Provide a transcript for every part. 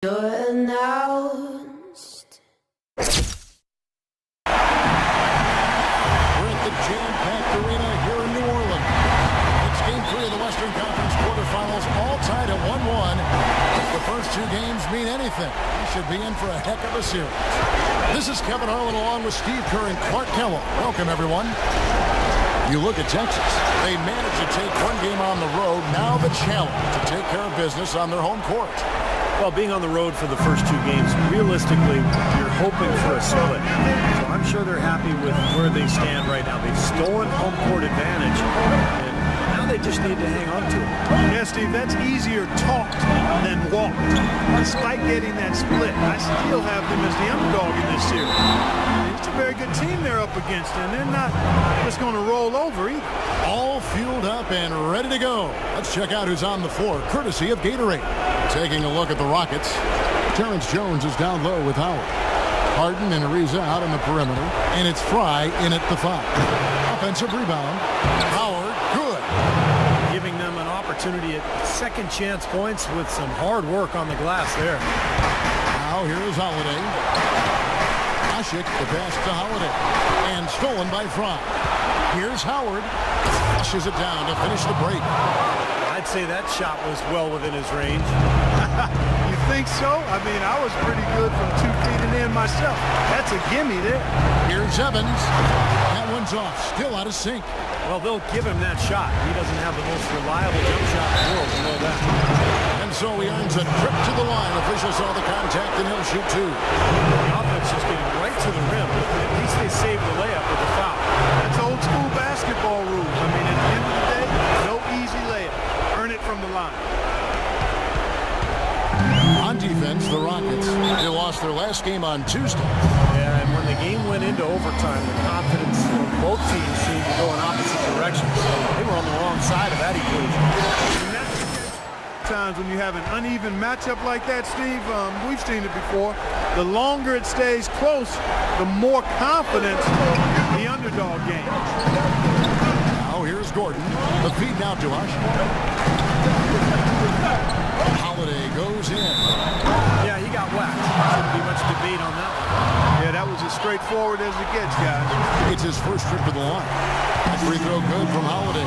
You're announced. We're at the jam-packed arena here in New Orleans. It's Game 3 of the Western Conference quarterfinals, all tied at 1-1. If the first two games mean anything, we should be in for a heck of a series. This is Kevin Harlan along with Steve Kerr and Clark Kellogg. Welcome, everyone. You look at Texas. They managed to take one game on the road. Now the challenge to take care of business on their home court. Well, being on the road for the first two games, realistically, you're hoping for a split. So I'm sure they're happy with where they stand right now. They've stolen home court advantage, and now they just need to hang on to it. Yeah, Steve, that's easier talked than walked. Despite getting that split, I still have them as the underdog in this series. It's a very good team they're up against, and they're not just going to roll over either. All fueled up and ready to go. Let's check out who's on the floor, courtesy of Gatorade. Taking a look at the Rockets, Terrence Jones is down low with Howard. Harden and Ariza out on the perimeter, and it's Fry in at the 5. Offensive rebound. Howard, good. Giving them an opportunity at second chance points with some hard work on the glass there. Now here's Holiday. Ashik, the pass to Holiday, and stolen by Fry. Here's Howard. Flushes it down to finish the break. I'd say that shot was well within his range. You think so? I mean, I was pretty good from 2 feet and in myself. That's a gimme there. Here's Evans. That one's off. Still out of sync. Well, they'll give him that shot. He doesn't have the most reliable jump shot in the world. We know that. And so he earns a trip to the line. Officials saw the contact, and he'll shoot 2. The offense just getting right to the rim. At least they saved the layup with the foul. That's old school basketball rules. I mean, at the end of the day, no easy layup. Earn it from the line. On defense, the Rockets, they lost their last game on Tuesday. Yeah, and when the game went into overtime, the confidence of both teams seemed to go in opposite directions. They were on the wrong side of that equation. And that's times when you have an uneven matchup like that, Steve, we've seen it before. The longer it stays close, the more confidence the underdog gains. Now here's Gordon. The feed now to Ush. Holiday goes in. Yeah, he got whacked. Shouldn't be much debate on that one. Yeah, that was as straightforward as it gets, guys. It's his first trip to the line. A free throw good from Holiday.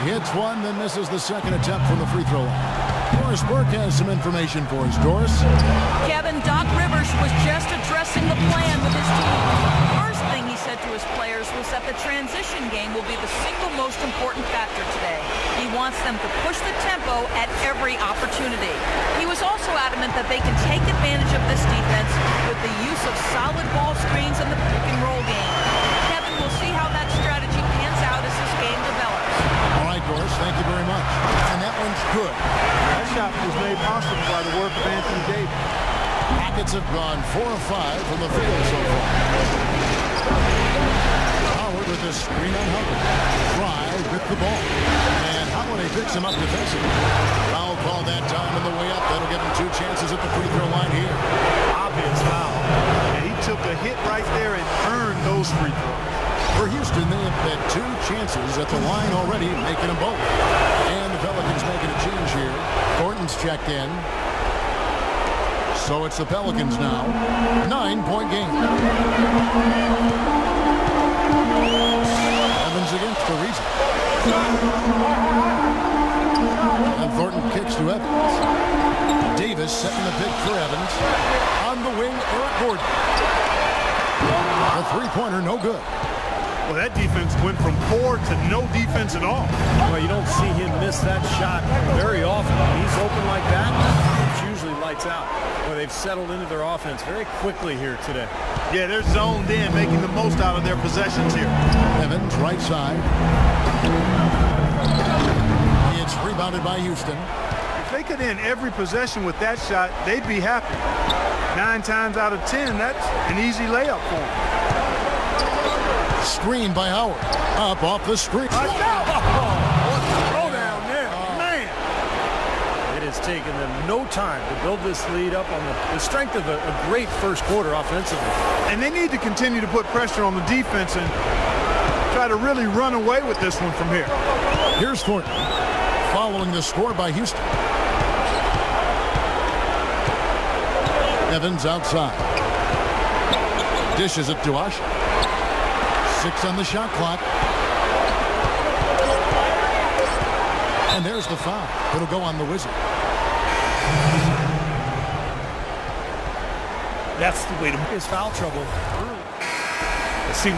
He hits one, then misses the second attempt from the free throw line. Doris Burke has some information for us. Doris? Kevin, Doc Rivers was just addressing the plan with his team. First thing he said to his players was that the transition game will be the single most important factor today. He wants them to push the tempo at every opportunity. He was also adamant that they can take advantage of this defense with the use of solid ball screens and the pick and roll game. Kevin, we'll see how that strategy pans out as this game develops. All right, Doris, thank you very much. And that one's good. That shot was made possible by the work of Anthony Davis. Rockets have gone 4 of 5 from the field so far. Howard with a screen on Hubbard. Fry with the ball. And Holiday picks him up defensively. Foul call that time on the way up. That'll give him 2 chances at the free throw line here. Obvious foul. And he took a hit right there and earned those free throws. For Houston, they have had 2 chances at the line already, making them both. And the Pelicans making a change here. Thornton's checked in. So it's the Pelicans now. 9-point game. Evans against Ariza. And Thornton kicks to Evans. Davis setting the pick for Evans. On the wing, Eric Gordon. The three-pointer, no good. Well, that defense went from poor to no defense at all. Well, you don't see him miss that shot very often. When he's open like that, it's usually lights out. Well, they've settled into their offense very quickly here today. Yeah, they're zoned in, making the most out of their possessions here. Evans, right side. It's rebounded by Houston. If they could end every possession with that shot, they'd be happy. 9 times out of 10, that's an easy layup for them. Screen by Howard. Up off the screen. What a throw down there. Man. It has taken them no time to build this lead up on the strength of a great first quarter offensively. And they need to continue to put pressure on the defense and try to really run away with this one from here. Here's Thornton. following the score by Houston. Evans outside. Dishes it to Ush. 6 on the shot clock. And there's the foul. It'll go on the Wizard. That's the way to make his foul trouble. Let's see.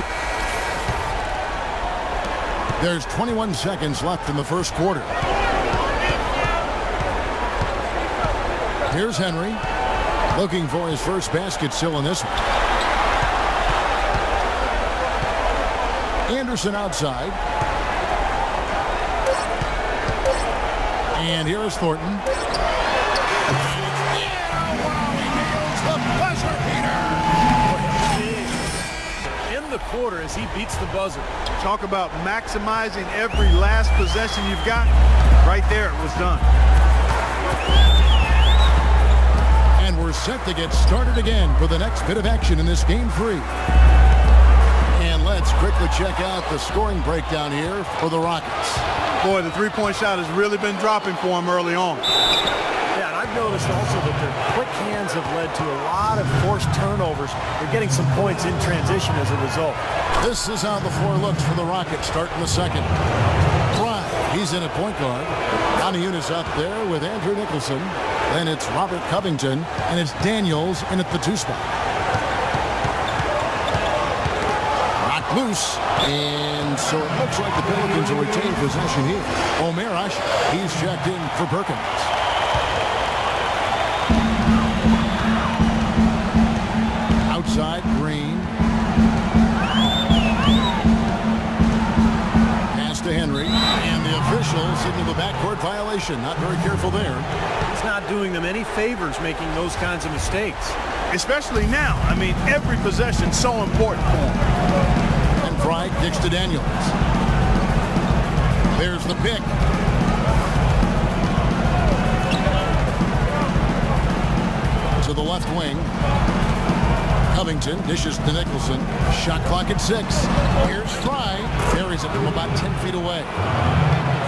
There's 21 seconds left in the first quarter. Here's Henry. Looking for his first basket still in this one. Anderson outside. And here is Thornton. In the quarter as he beats the buzzer. Talk about maximizing every last possession you've got. Right there, it was done. And we're set to get started again for the next bit of action in this game 3. And let's quickly check out the scoring breakdown here for the Rockets. Boy, the three-point shot has really been dropping for him early on. Yeah, and I've noticed also that their quick hands have led to a lot of forced turnovers. They're getting some points in transition as a result. This is how the floor looks for the Rockets starting the second. Fry, he's in at point guard. Aniunas out there with Andrew Nicholson. Then it's Robert Covington, and it's Daniels in at the 2 spot. Knocked loose, and so it looks like the Pelicans will retain possession here. Omer Ashe, he's checked in for Perkins. Outside, Green. Pass to Henry, and the officials into the backcourt violation. Not very careful there. He's not doing them any favors making those kinds of mistakes. Especially now. I mean, every possession so important for him. And Fry kicks to Daniels. There's the pick. To the left wing. Covington dishes to Nicholson. Shot clock at 6. Here's Fry. Carries it from about 10 feet away.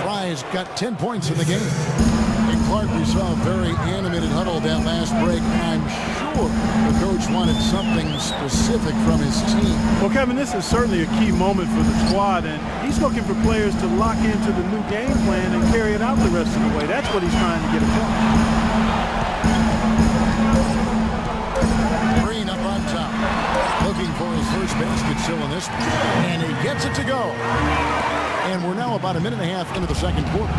Fry's got 10 points in the game. And Clark, we saw a very animated huddle that last break. And I'm sure the coach wanted something specific from his team. Well, Kevin, this is certainly a key moment for the squad, and he's looking for players to lock into the new game plan and carry it out the rest of the way. That's what he's trying to get across. Green up on top. Looking for his first basket still in this one. And he gets it to go. And we're now about a minute and a half into the second quarter.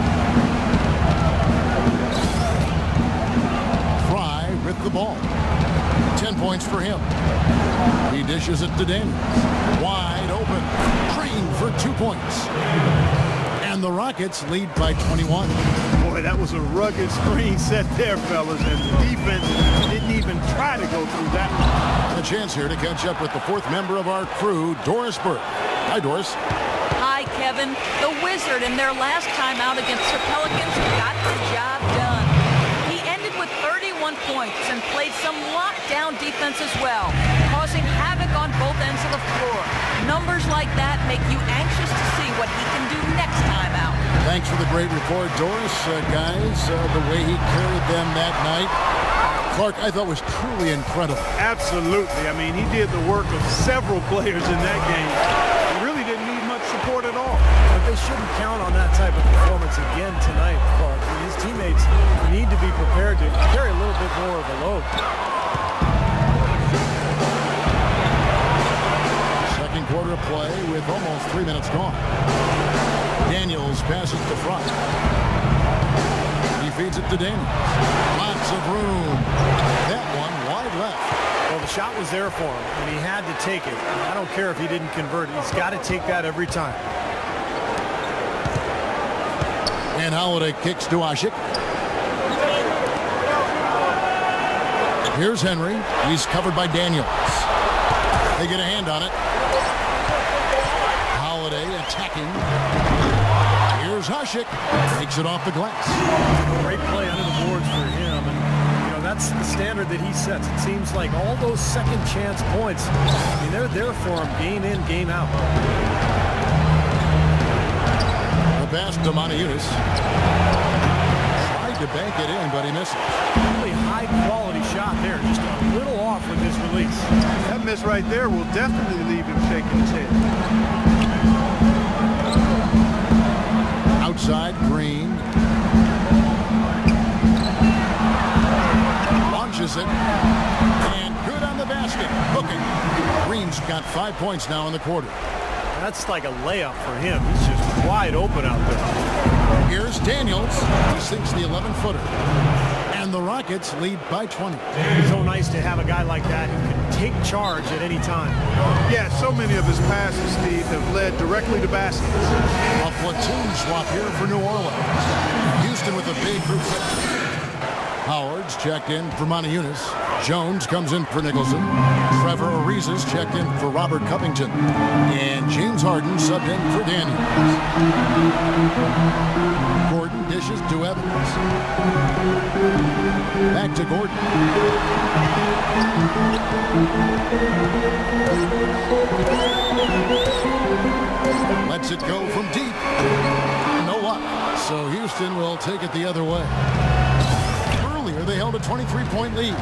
Fry with the ball. 10 points for him. He dishes it to Daniels. Wide open. Green for 2 points. And the Rockets lead by 21. Boy, that was a rugged screen set there, fellas, and the defense didn't even try to go through that one. A chance here to catch up with the 4th member of our crew, Doris Burke. Hi, Doris. Hi, Kevin. The Wizard in their last time out against the Pelicans got the job done. He ended with 31 points and played some lockdown defense as well, causing havoc on both ends of the floor. Numbers like that make you anxious to see what he can do next time out. Thanks for the great report, Doris. Guys, the way he carried them that night, Clark, I thought was truly incredible. Absolutely. I mean, he did the work of several players in that game. He really didn't need much support at all. But they shouldn't count on that type of performance again tonight, Clark. His teammates need to be prepared to carry a little bit more of a load. Second quarter of play with almost 3 minutes gone. Daniels passes to Fry. He feeds it to Daniels. Lots of room. That one wide left. Well, the shot was there for him, and he had to take it. I don't care if he didn't convert it. He's got to take that every time. And Holiday kicks to Ashe. Here's Henry. He's covered by Daniels. They get a hand on it. Holiday attacking. Here's Hushik. Takes it off the glass. Great play under the boards for him. And, you know, that's the standard that he sets. It seems like all those second chance points, I mean, they're there for him game in, game out. The pass to Aniunas. to bank it in, but he misses. Really high-quality shot there. Just a little off with his release. That miss right there will definitely leave him shaking his head. Outside, Green. Launches it. And good on the basket. Hooking. Green's got 5 points now in the quarter. That's like a layup for him. He's just wide open out there. Here's Daniels. He sinks the 11-footer. And the Rockets lead by 20. It's so nice to have a guy like that who can take charge at any time. Yeah, so many of his passes, Steve, have led directly to baskets. A platoon swap here for New Orleans. Houston with a big group set. Howard's checked in for Montejunas. Jones comes in for Nicholson. Trevor Ariza's checked in for Robert Covington. And James Harden subbed in for Daniels. Gordon dishes to Evans. Back to Gordon. Lets it go from deep. No luck. So Houston will take it the other way. Earlier, they held a 23-point lead.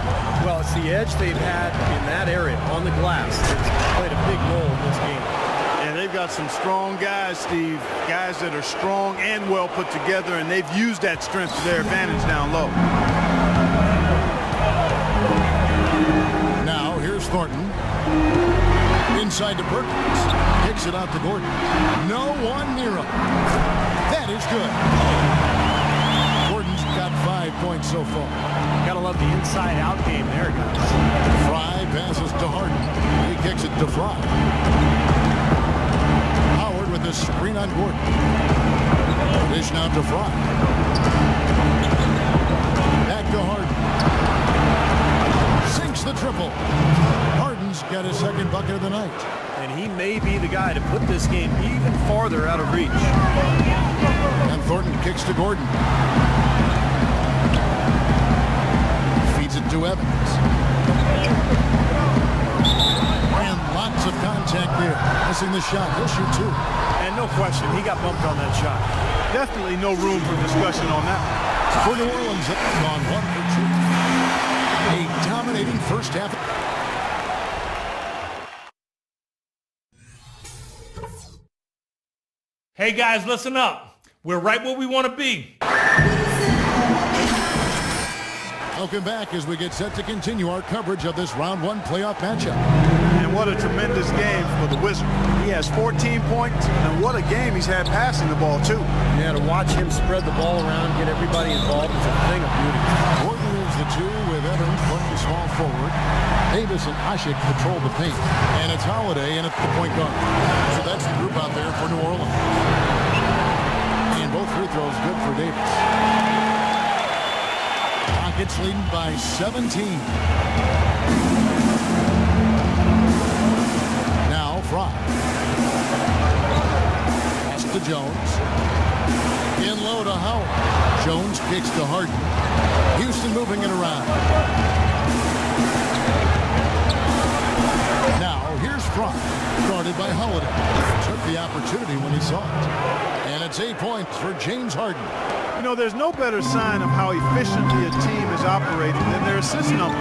Well, it's the edge they've had in that area on the glass. It's played a big role in this game. And they've got some strong guys, Steve. Guys that are strong and well put together, and they've used that strength to their advantage down low. Now, here's Thornton. Inside to Perkins. Kicks it out to Gordon. No one near him. That is good. Gordon's got 5 points so far. Gotta love the inside-out game there, guys. Fry passes to Harden. He kicks it to Fry. Howard with a screen on Gordon. Dish now to Fry. Back to Harden. Sinks the triple. Harden's got his second bucket of the night. And he may be the guy to put this game even farther out of reach. And Thornton kicks to Gordon. Feeds it to Evans. And lots of contact there. Missing the shot. He'll shoot two. And no question, he got bumped on that shot. Definitely no room for discussion on that. For New Orleans, on 1 for 2. A dominating first half. Hey guys, listen up. We're right where we want to be. Welcome back as we get set to continue our coverage of this round 1 playoff matchup. And what a tremendous game for the Wizard. He has 14 points, and what a game he's had passing the ball, too. Yeah, to watch him spread the ball around, get everybody involved is a thing of beauty. Gordon moves the two with Evans playing small forward. Davis and Ashik patrol the paint. And it's Holiday in at the point guard. So that's the group out there for New Orleans. And both free throws good for Davis. Rockets leading by 17. Now Fry. Pass to Jones. In low to Howard. Jones kicks to Harden. Houston moving it around. Now here's Fry. Guarded by Holiday. Took the opportunity when he saw it. And it's 8 points for James Harden. You know, there's no better sign of how efficiently a team is operating than their assist numbers.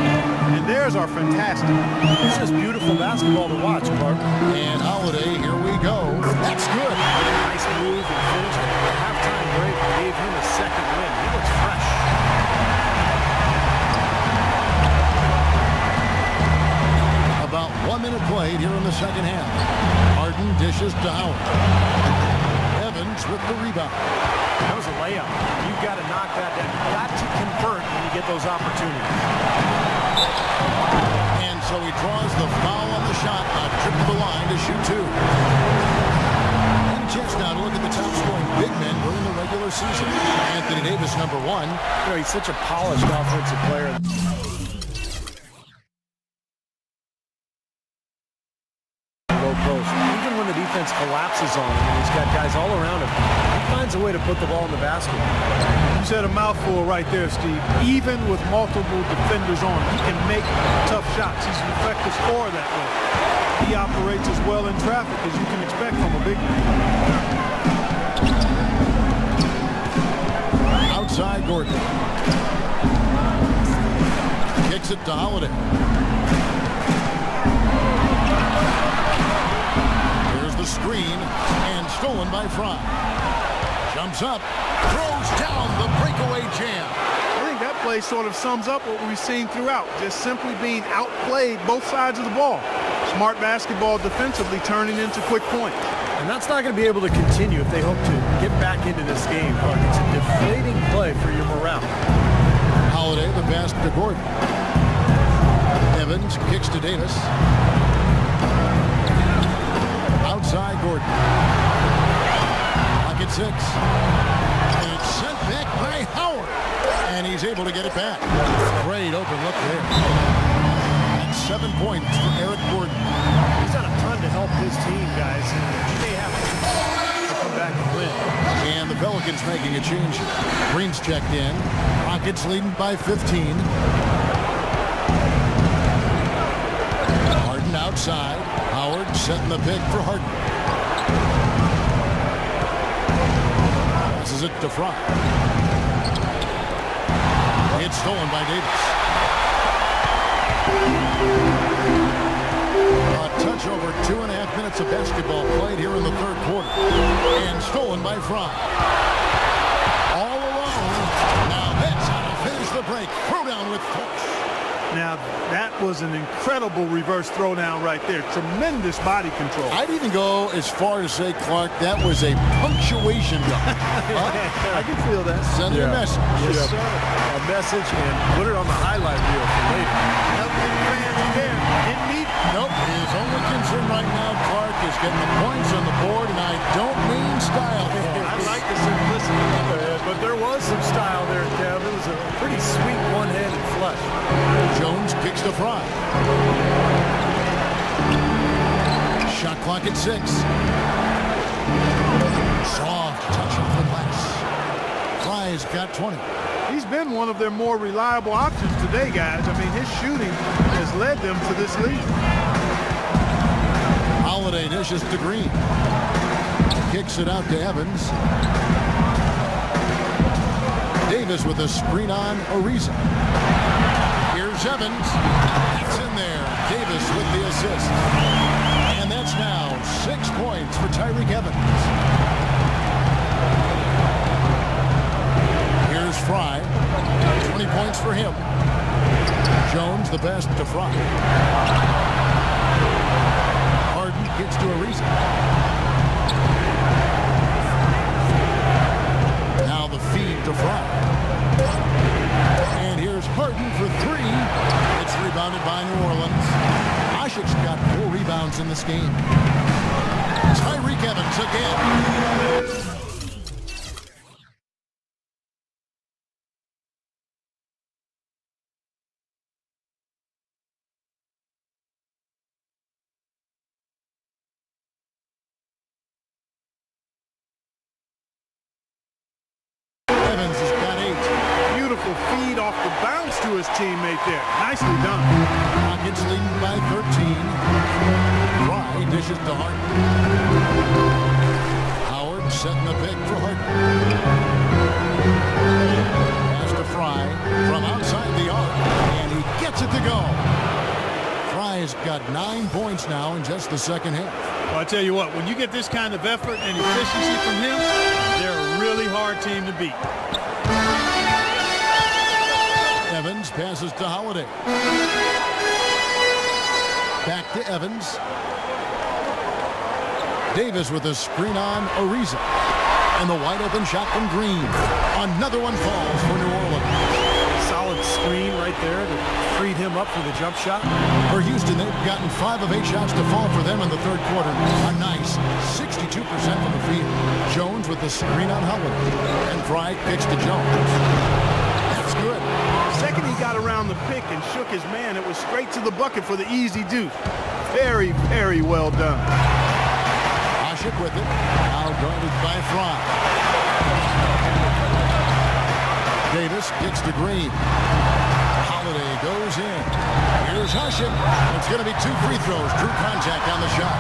And theirs are fantastic. This is beautiful basketball to watch, Clark. And Holiday, here we go. That's good. Nice move and finish. The halftime break gave him a second win. He looks fresh. About 1 minute played here in the second half. Harden dishes to Howard. Evans with the rebound. That was a layup. You've got to knock that down. You've got to convert when you get those opportunities. And so he draws the foul on the shot. A trip to the line to shoot two. And a chance now to look at the top scoring big men during the regular season. Anthony Davis, number 1. You know, he's such a polished offensive player. Low post. Even when the defense collapses on him and he's got guys all around him, he finds a way to put the ball in the basket. You said a mouthful right there, Steve. Even with multiple defenders on, he can make tough shots. He's an effective scorer that way. He operates as well in traffic as you can expect from a big man. outside Gordon. Kicks it to Holiday. Here's the screen, and stolen by Fry. Jumps up, throws down the breakaway jam. I think that play sort of sums up what we've seen throughout. Just simply being outplayed both sides of the ball. Smart basketball defensively turning into quick points. And that's not going to be able to continue if they hope to get back into this game, Clark. It's a deflating play for your morale. Holiday, the pass to Gordon. Evans kicks to Davis. Outside Gordon. Pocket 6. And it's sent back by Howard. And he's able to get it back. Great open look there. And 7 points for Eric Gordon. He's done a ton to help his team, guys. And they have to come back and win. And the Pelicans making a change. Green's checked in. Rockets leading by 15. Harden outside. Howard setting the pick for Harden. Passes it to Fry. It's stolen by Davis. A touch over 2.5 minutes of basketball played here in the third quarter. And stolen by Fry. All alone. Now that's how to finish the break. Throw down with force. Now, that was an incredible reverse throwdown right there. Tremendous body control. I'd even go as far to say, Clark, that was a punctuation dunk. I can feel that. Send a message. Yes, sir. A message and put it on the highlight reel for later. Nope. His only concern right now, Clark, is getting the points on the board, and I don't mean style. I like the simplicity. But there was some style there, Kev. It was a pretty sweet one-handed flush. Jones kicks to Fry. Shot clock at 6. Soft touch off the glass. Fry's got 20. He's been one of their more reliable options today, guys. I mean, his shooting has led them to this lead. Holiday dishes to Green. Kicks it out to Evans. Davis with a screen on Ariza. Here's Evans. It's in there. Davis with the assist. And that's now 6 points for Tyreke Evans. Here's Fry. 20 points for him. Jones the best to Fry. Harden gets to Ariza. Now the feed to Fry. And here's Harden for 3. It's rebounded by New Orleans. Oshik's got 4 rebounds in this game. Tyreke Evans again. Evans has got 8. Beautiful feed off the bounce to his teammate there. Nicely done. Rockets leading by 13. Fry dishes to Harden. Howard setting the pick for Harden. Pass to Fry from outside the arc, and he gets it to go. Fry's got 9 points now in just the second half. Well, I tell you what, when you get this kind of effort and efficiency from him, they're a really hard team to beat. Evans passes to Holiday. Back to Evans. Davis with a screen on Ariza. And the wide open shot from Green. Another one falls for New Orleans. Solid screen right there that freed him up for the jump shot. For Houston, they've gotten 5 of 8 shots to fall for them in the third quarter. A nice 62% from the field. Jones with the screen on Holiday. And Fry kicks to Jones. That's good. Second he got around the pick and shook his man, it was straight to the bucket for the easy deuce. Very, very well done. Oshik with it. Now guarded by Fry. Davis gets to Green. Holiday goes in. Here's Here's Hushik. It's going to be 2 free throws. Drew contact on the shot.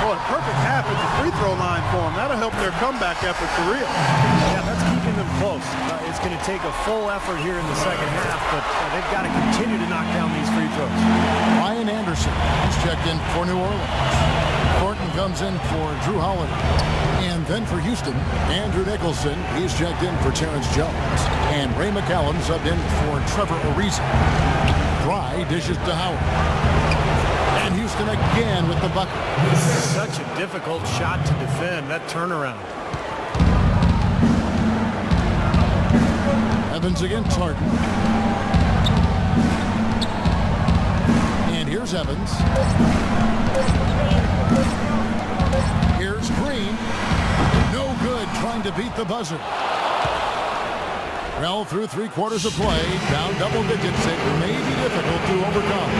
Boy, a perfect half at the free throw line for them. That'll help their comeback effort for real. Yeah, that's keeping them close. It's going to take a full effort here in the second half, but they've got to continue to knock down these free throws. Ryan Anderson is checked in for New Orleans. Thornton comes in for Drew Holiday. And then for Houston, Andrew Nicholson. He's checked in for Terrence Jones. And Ray McCallum subbed in for Trevor Ariza. Dry dishes to Howard. And Houston again with the bucket. Such a difficult shot to defend, that turnaround. Evans against Harden. And here's Evans. Here's Green. No good, trying to beat the buzzer. Well, through 3 quarters of play, down double digits, it may be difficult to overcome.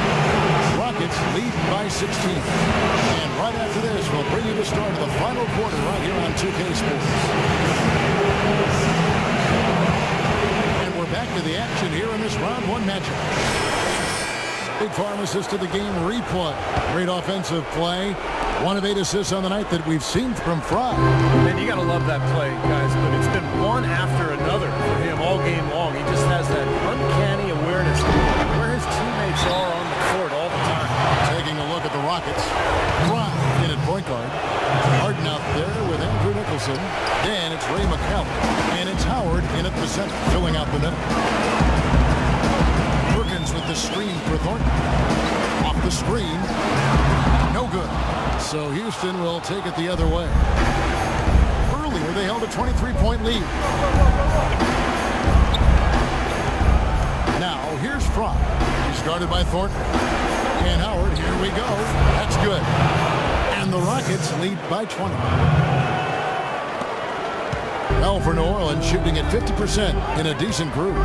Rockets lead by 16. And right after this, we'll bring you the start of the final quarter right here on 2K Sports. And we're back to the action here in this round 1 matchup. Big pharmacist to the game replay. Great offensive play. 1 of 8 assists on the night that we've seen from Fry. Man, you got to love that play, guys, but it's been one after another for him all game long. He just has that uncanny awareness of where his teammates are on the court all the time. Taking a look at the Rockets. Fry in at point guard. Harden out there with Andrew Nicholson. Then it's Ray McCallum. And it's Howard in at the center, filling out the middle. Perkins with the screen for Thornton. Off the screen. No good. So Houston will take it the other way. Earlier, they held a 23-point lead. Now, here's Fry. He's guarded by Thornton. And Howard, here we go. That's good. And the Rockets lead by 20. Well, for New Orleans, shooting at 50% in a decent groove.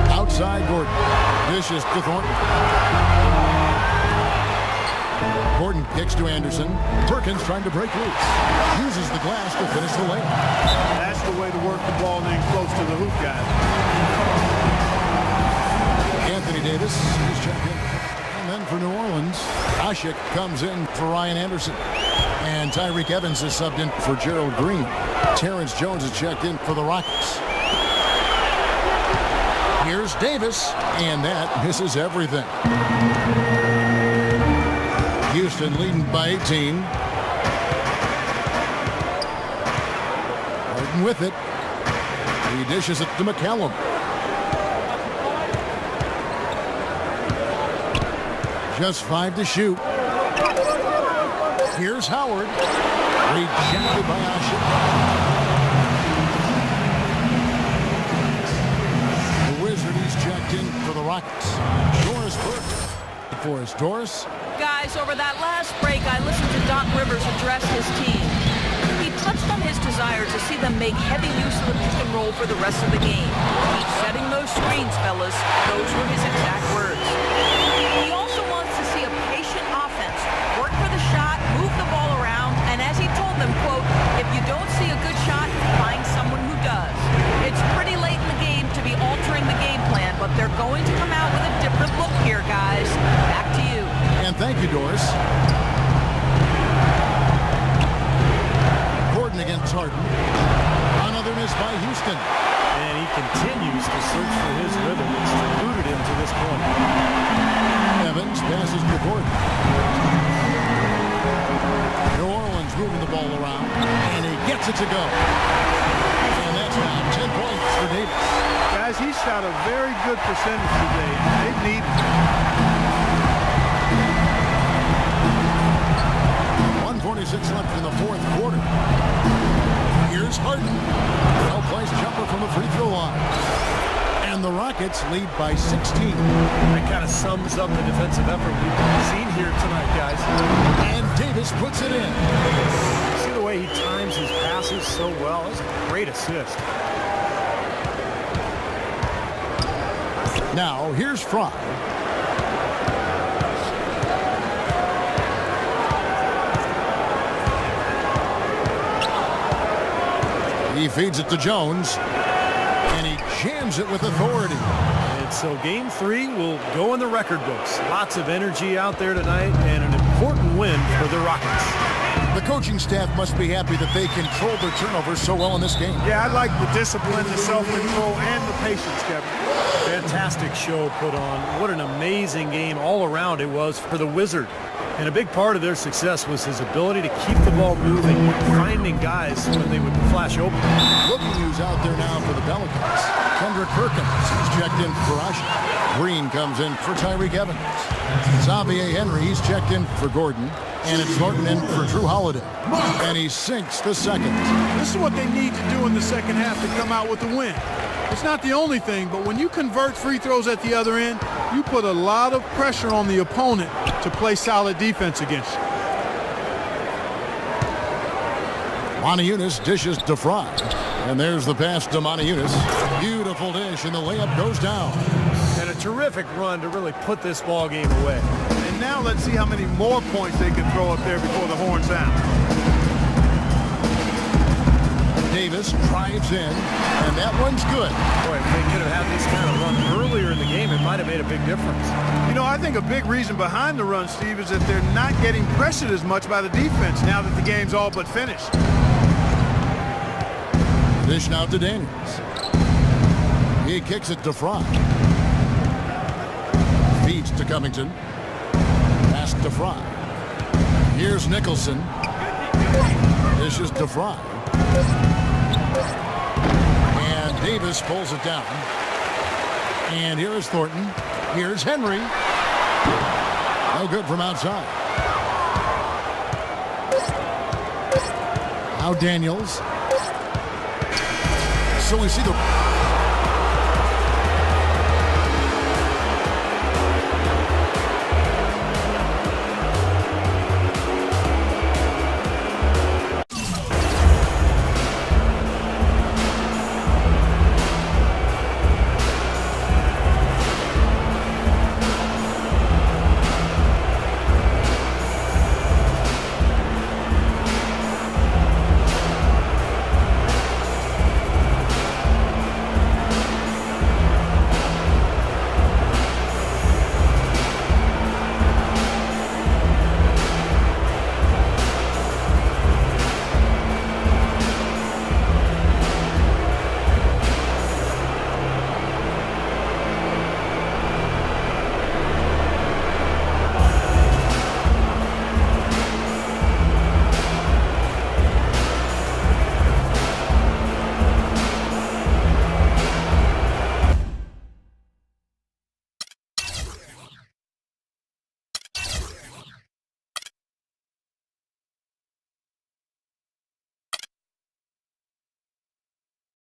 Outside Gordon. Dishes to Thornton. Gordon kicks to Anderson. Perkins trying to break loose. Uses the glass to finish the layup. That's the way to work the ball in close to the hoop, guys. Anthony Davis is checked in. And then for New Orleans, Hushik comes in for Ryan Anderson. And Tyreek Evans is subbed in for Gerald Green. Terrence Jones is checked in for the Rockets. Here's Davis, and that misses everything. Houston leading by 18. Harden with it. He dishes it to McCallum. Just 5 to shoot. Here's Howard. Rejected by Hushik. The Wizard, he's checked in for the Rockets. Doris Burke for his Doris. Guys, over that last break, I listened to Doc Rivers address his team. He touched on his desire to see them make heavy use of the pick and roll for the rest of the game. Keep setting those screens, fellas. Those were his exact words. He also wants to see a patient offense. Work for the shot, move the ball around, and as he told them, quote, if you don't see a good shot, find someone who does. It's pretty late in the game to be altering the game plan, but they're going to come out with a different look here, guys. Back to you. And thank you, Doris. Gordon against Harden. Another miss by Houston. And he continues to search for his rhythm. It's eluded him to this point. Evans passes to Gordon. New Orleans moving the ball around. And he gets it to go. And that's now 10 points for Davis. Guys, he shot a very good percentage today. They need him. 1:46 left in the 4th quarter. Here's Harden. Well-placed jumper from the free throw line. And the Rockets lead by 16. That kind of sums up the defensive effort we've seen here tonight, guys. And Davis puts it in. See the way he times his passes so well? That's a great assist. Now, here's Fry. He feeds it to Jones, and he jams it with authority. And And so game 3 will go in the record books. Lots of energy out there tonight and an important win for the Rockets. The coaching staff must be happy that they controlled their turnovers so well in this game. Yeah, I like the discipline, the self-control, and the patience, Kevin. Fantastic show put on. What an amazing game all around it was for the Wizard. And a big part of their success was his ability to keep the ball moving, finding guys when they would flash open. Rookie news out there now for the Pelicans. Kendrick Perkins is checked in for Raja. Green comes in for Tyreek Evans. Xavier Henry, he's checked in for Gordon. And it's Thornton in for Drew Holiday. And he sinks the second. This is what they need to do in the second half to come out with the win. It's not the only thing, but when you convert free throws at the other end, you put a lot of pressure on the opponent to play solid defense against you. Moniunas dishes to Fry. And there's the pass to Moniunas. Beautiful dish, and the layup goes down. And a terrific run to really put this ball game away. And now let's see how many more points they can throw up there before the horn sound. Davis drives in, and that one's good. Boy, if they could have had this kind of run earlier in the game, it might have made a big difference. You know, I think a big reason behind the run, Steve, is that they're not getting pressured as much by the defense now that the game's all but finished. Dish now to Daniels. He kicks it to Fry. Feeds to Covington. Pass to Fry. Here's Nicholson. Dishes to Fry. And Davis pulls it down. And here is Thornton. Here's Henry. No good from outside. Now Daniels. So we see the